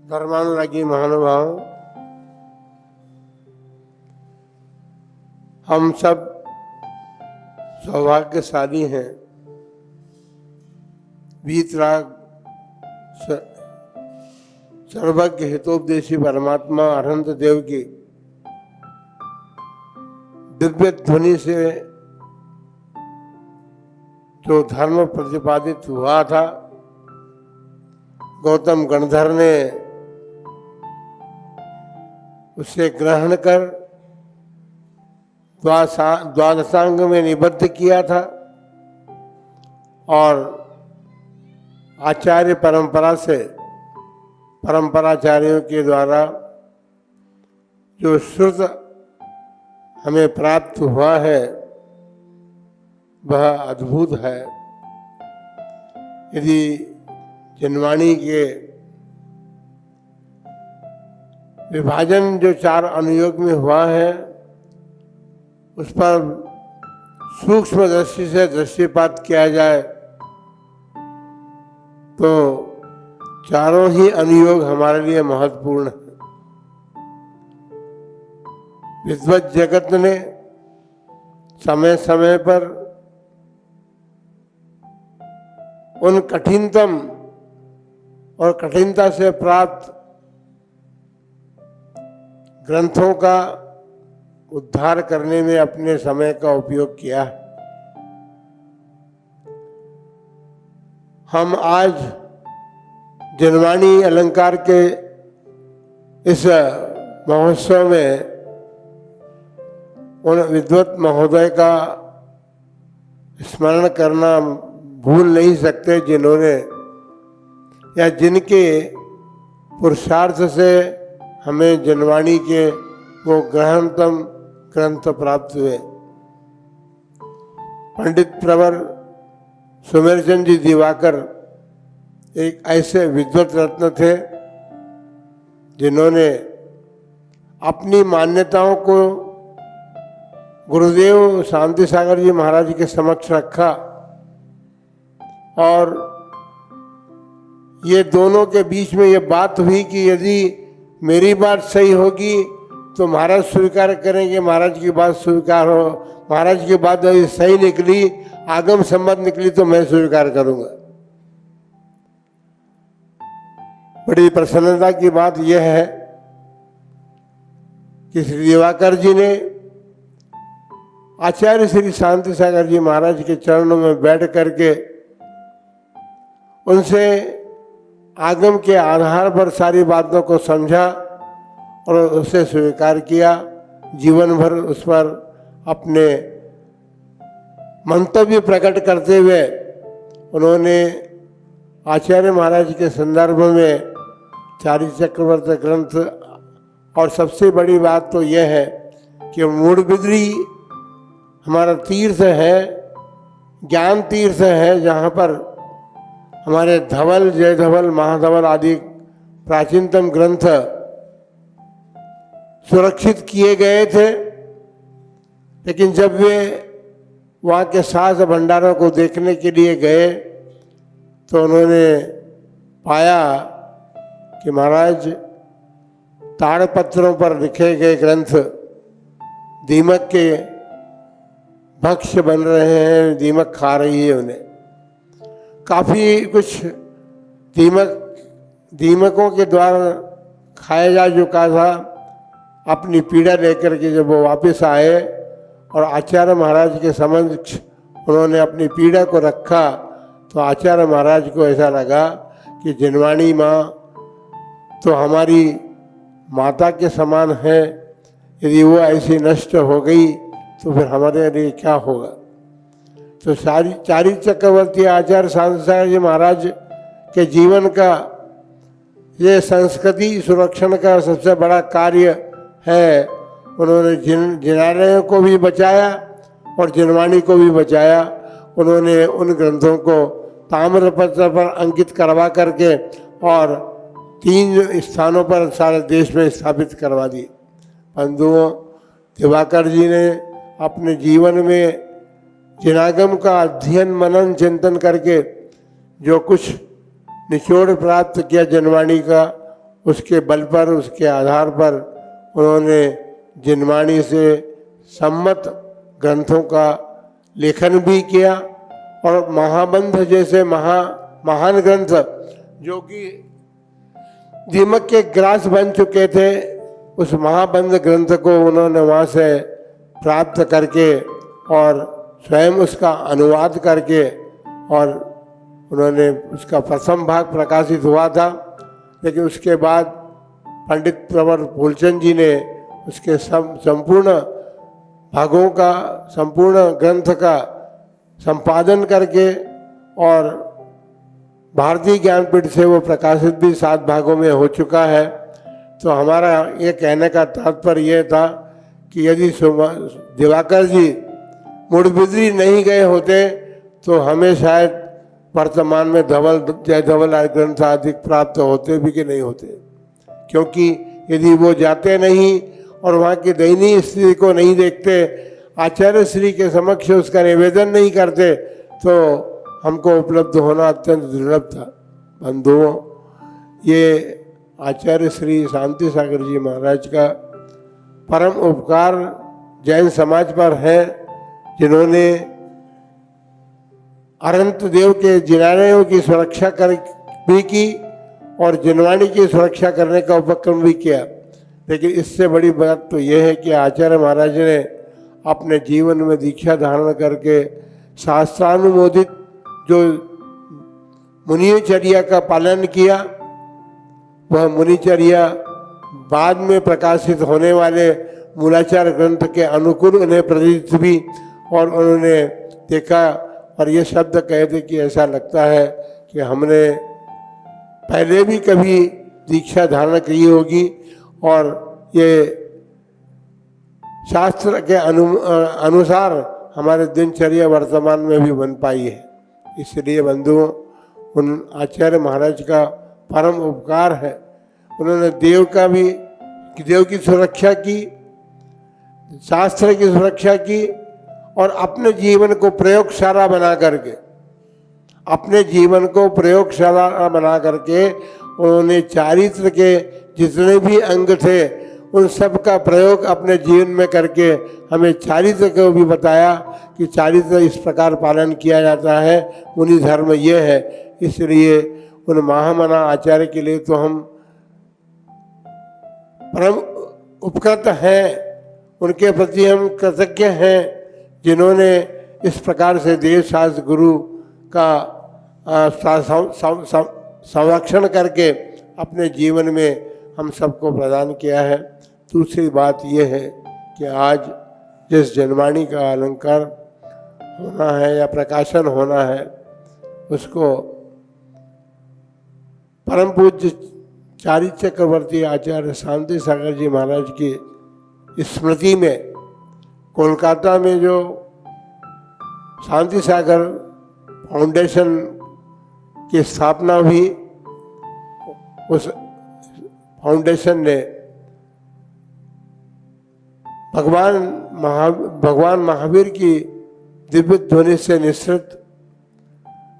धर्मानुरागी महानुभाव, हम सब सौभाग्यशाली हैं। वीतराग सर्वज्ञ हितोपदेशी परमात्मा अनंत देव की दिव्य ध्वनि से जो धर्म प्रतिपादित हुआ था, गौतम गणधर ने उसे ग्रहण कर द्वादशांग में निबद्ध किया था और आचार्य परंपरा से परंपराचार्यों के द्वारा जो श्रुत हमें प्राप्त हुआ है वह अद्भुत है। यदि जनवाणी के विभाजन जो 4 अनुयोग में हुआ है उस पर सूक्ष्म दृष्टि से दृष्टिपात किया जाए तो चारों ही अनुयोग हमारे लिए महत्वपूर्ण है। विद्वत जगत ने समय समय पर उन कठिनतम और कठिनता से प्राप्त ग्रंथों का उद्धार करने में अपने समय का उपयोग किया। हम आज जनवाणी अलंकार के इस महोत्सव में उन विद्वत महोदय का स्मरण करना भूल नहीं सकते जिन्होंने या जिनके पुरुषार्थ से हमें जनवाणी के वो ग्रहणतम ग्रंथ प्राप्त हुए। पंडित प्रवर सुमेरचंद जी दिवाकर एक ऐसे विद्वत रत्न थे जिन्होंने अपनी मान्यताओं को गुरुदेव शांति सागर जी महाराज के समक्ष रखा और ये दोनों के बीच में ये बात हुई कि यदि मेरी बात सही होगी तो महाराज स्वीकार करेंगे, महाराज की बात स्वीकार हो, महाराज की बात यदि सही निकली, आगम सम्मत निकली तो मैं स्वीकार करूंगा। बड़ी प्रसन्नता की बात यह है कि श्री दिवाकर जी ने आचार्य श्री शांति सागर जी महाराज के चरणों में बैठ करके उनसे आगम के आधार पर सारी बातों को समझा और उसे स्वीकार किया। जीवन भर उस पर अपने मंतव्य प्रकट करते हुए उन्होंने आचार्य महाराज के संदर्भ में चारि चक्रवर्ती ग्रंथ और सबसे बड़ी बात तो यह है कि मूढ़बिद्री हमारा तीर्थ है, ज्ञान तीर्थ है, जहाँ पर हमारे धवल, जय धवल, महाधवल आदि प्राचीनतम ग्रंथ सुरक्षित किए गए थे। लेकिन जब वे वहाँ के शास्त्र भंडारों को देखने के लिए गए तो उन्होंने पाया कि महाराज ताड़पत्रों पर लिखे गए ग्रंथ दीमक के भक्ष्य बन रहे हैं, दीमक खा रही है उन्हें। काफ़ी कुछ दीमकों के द्वारा खाया जा चुका था। अपनी पीड़ा लेकर के जब वो वापस आए और आचार्य महाराज के समक्ष उन्होंने अपनी पीड़ा को रखा तो आचार्य महाराज को ऐसा लगा कि जनवाणी माँ तो हमारी माता के समान है, यदि वो ऐसी नष्ट हो गई तो फिर हमारे लिए क्या होगा। तो चारि चक्रवर्ती आचार्य शांति सागर जी महाराज के जीवन का ये संस्कृति सुरक्षण का सबसे बड़ा कार्य है। उन्होंने जिनालयों को भी बचाया और जनवाणी को भी बचाया। उन्होंने उन ग्रंथों को ताम्रपत्र पर अंकित करवा करके और 3 स्थानों पर सारे देश में स्थापित करवा दिए। बंधुओं, दिवाकर जी ने अपने जीवन में जिनागम का अध्ययन मनन चिंतन करके जो कुछ निचोड़ प्राप्त किया जनवाणी का, उसके बल पर, उसके आधार पर उन्होंने जिनवाणी से सम्मत ग्रंथों का लेखन भी किया और महाबंध जैसे महान ग्रंथ जो कि दीमक के ग्रास बन चुके थे, उस महाबंध ग्रंथ को उन्होंने वहाँ से प्राप्त करके और स्वयं उसका अनुवाद करके और उन्होंने उसका प्रथम भाग प्रकाशित हुआ था। लेकिन उसके बाद पंडित प्रवर फूलचंद जी ने उसके संपूर्ण भागों का, संपूर्ण ग्रंथ का संपादन करके और भारतीय ज्ञानपीठ से वो प्रकाशित भी 7 भागों में हो चुका है। तो हमारा ये कहने का तात्पर्य ये था कि यदि दिवाकर जी मुड़बिद्री नहीं गए होते तो हमें शायद वर्तमान में धवल जय धवल आदि ग्रंथ आदि प्राप्त होते भी कि नहीं होते, क्योंकि यदि वो जाते नहीं और वहाँ की दयनीय स्थिति को नहीं देखते, आचार्य श्री के समक्ष उसका निवेदन नहीं करते, तो हमको उपलब्ध होना अत्यंत दुर्लभ था। बंधुओं, ये आचार्य श्री शांति सागर जी महाराज का परम उपकार जैन समाज पर है, जिन्होंने अनंत देव के जिनालयों की सुरक्षा भी की और जिनवाणी की सुरक्षा करने का उपक्रम भी किया। लेकिन इससे बड़ी बात तो यह है कि आचार्य महाराज ने अपने जीवन में दीक्षा धारण करके शास्त्रानुमोदित जो मुनिचर्या का पालन किया, वह मुनिचर्या बाद में प्रकाशित होने वाले मूलाचार ग्रंथ के अनुकूल उन्हें प्रतीत भी, और उन्होंने देखा और ये शब्द कहे थे कि ऐसा लगता है कि हमने पहले भी कभी दीक्षा धारण की होगी और ये शास्त्र के अनुसार हमारे दिनचर्या वर्तमान में भी बन पाई है। इसलिए बंधुओं, उन आचार्य महाराज का परम उपकार है। उन्होंने देव की सुरक्षा की, शास्त्र की सुरक्षा की और अपने जीवन को प्रयोगशाला बना करके उन्होंने चारित्र के जितने भी अंग थे उन सब का प्रयोग अपने जीवन में करके हमें चारित्र को भी बताया कि चारित्र इस प्रकार पालन किया जाता है, मुनि धर्म ये है। इसलिए उन महामना आचार्य के लिए तो हम परम उपकृत हैं, उनके प्रति हम कृतज्ञ हैं, जिन्होंने इस प्रकार से देव शास्त्र गुरु का संरक्षण करके अपने जीवन में हम सबको प्रदान किया है। दूसरी बात यह है कि आज जिस जनवाणी का अलंकार होना है या प्रकाशन होना है, उसको परम पूज्य चारी चक्रवर्ती आचार्य शांति सागर जी महाराज की स्मृति में कोलकाता में जो शांति सागर फाउंडेशन की स्थापना हुई, उस फाउंडेशन ने भगवान महावीर की दिव्य ध्वनि से निश्रित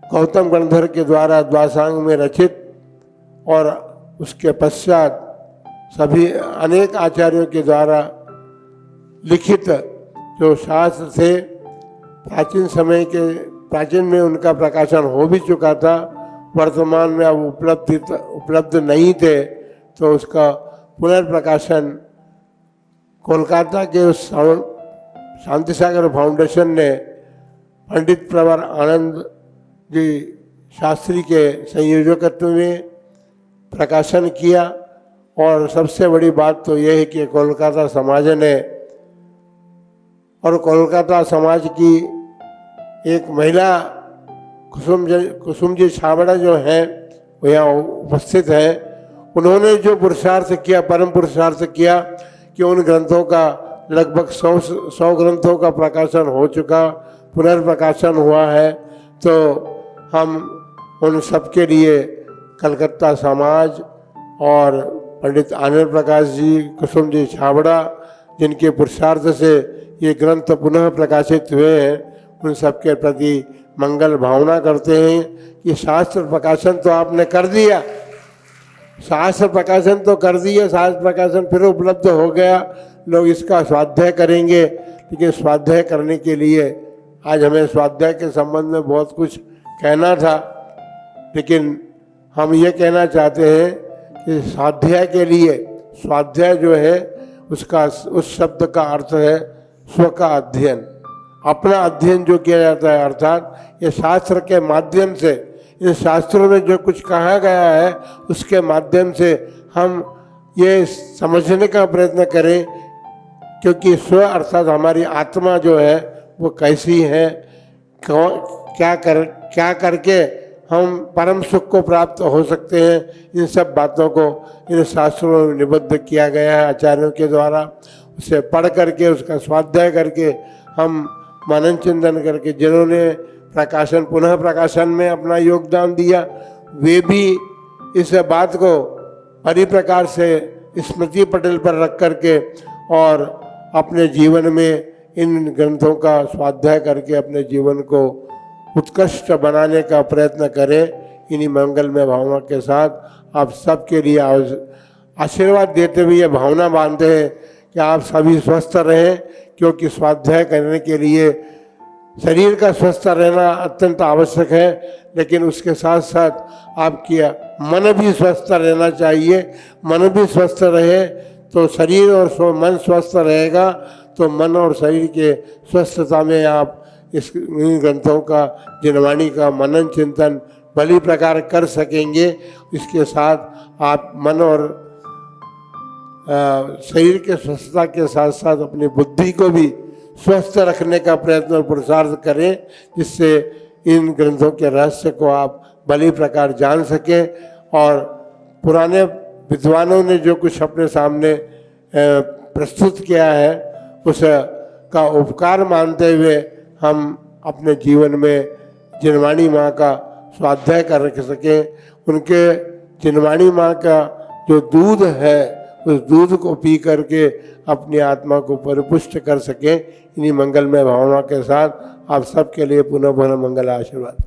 गौतम गणधर के द्वारा द्वासांग में रचित और उसके पश्चात सभी अनेक आचार्यों के द्वारा लिखित जो शास्त्र थे, प्राचीन में उनका प्रकाशन हो भी चुका था, वर्तमान में अब उपलब्ध नहीं थे, तो उसका पुनर्प्रकाशन कोलकाता के उस शांति सागर फाउंडेशन ने पंडित प्रवर आनंद जी शास्त्री के संयोजकत्व में प्रकाशन किया। और सबसे बड़ी बात तो यह है कि कोलकाता समाज ने और कोलकाता समाज की एक महिला कुसुम जी छाबड़ा जो हैं वो यहाँ उपस्थित हैं, उन्होंने जो पुरुषार्थ किया, परम पुरुषार्थ किया कि उन ग्रंथों का लगभग 100 ग्रंथों का प्रकाशन हो चुका, पुनर्प्रकाशन हुआ है। तो हम उन सब के लिए कलकत्ता समाज और पंडित आनंद प्रकाश जी, कुसुम जी छाबड़ा, जिनके पुरुषार्थ से ये ग्रंथ पुनः प्रकाशित हुए हैं, उन सब के प्रति मंगल भावना करते हैं कि शास्त्र प्रकाशन तो आपने कर दिया, शास्त्र प्रकाशन तो कर दिए, शास्त्र प्रकाशन फिर उपलब्ध हो गया, लोग इसका स्वाध्याय करेंगे। लेकिन स्वाध्याय करने के लिए आज हमें स्वाध्याय के संबंध में बहुत कुछ कहना था, लेकिन हम ये कहना चाहते हैं कि स्वाध्याय के लिए, स्वाध्याय जो है उसका, उस शब्द का अर्थ है स्व का अध्ययन, अपना अध्ययन जो किया जाता है। अर्थात ये शास्त्र के माध्यम से, इन शास्त्रों में जो कुछ कहा गया है उसके माध्यम से हम ये समझने का प्रयत्न करें, क्योंकि स्व अर्थात हमारी आत्मा जो है वो कैसी है, क्या करके हम परम सुख को प्राप्त हो सकते हैं, इन सब बातों को इन शास्त्रों में निबद्ध किया गया है आचार्यों के द्वारा। उसे पढ़ करके, उसका स्वाध्याय करके, हम मनन चिंतन करके, जिन्होंने प्रकाशन, पुनः प्रकाशन में अपना योगदान दिया, वे भी इस बात को परिप्रकार से स्मृति पटल पर रख करके और अपने जीवन में इन ग्रंथों का स्वाध्याय करके अपने जीवन को उत्कृष्ट बनाने का प्रयत्न करें। इन्हीं मंगलमय भावना के साथ आप सबके लिए आशीर्वाद देते हुए ये भावना मानते हैं कि आप सभी स्वस्थ रहें, क्योंकि स्वाध्याय करने के लिए शरीर का स्वस्थ रहना अत्यंत आवश्यक है, लेकिन उसके साथ साथ आपकी मन भी स्वस्थ रहना चाहिए। मन भी स्वस्थ रहे तो शरीर और मन स्वस्थ रहेगा, तो मन और शरीर के स्वस्थता में आप इन ग्रंथों का, जिनवाणी का मनन चिंतन भली प्रकार कर सकेंगे। इसके साथ आप मन और शरीर के स्वस्थता के साथ साथ अपनी बुद्धि को भी स्वस्थ रखने का प्रयत्न और पुरुषार्थ करें, जिससे इन ग्रंथों के रहस्य को आप भली प्रकार जान सकें। और पुराने विद्वानों ने जो कुछ अपने सामने प्रस्तुत किया है उसका उपकार मानते हुए हम अपने जीवन में जिनवाणी माँ का स्वाध्याय कर सकें। उनके जिनवाणी माँ का जो दूध है उस दूध को पी करके अपनी आत्मा को परिपुष्ट कर सकें। इन्हीं मंगलमय भावना के साथ आप सबके लिए पुनः पुनः मंगल आशीर्वाद।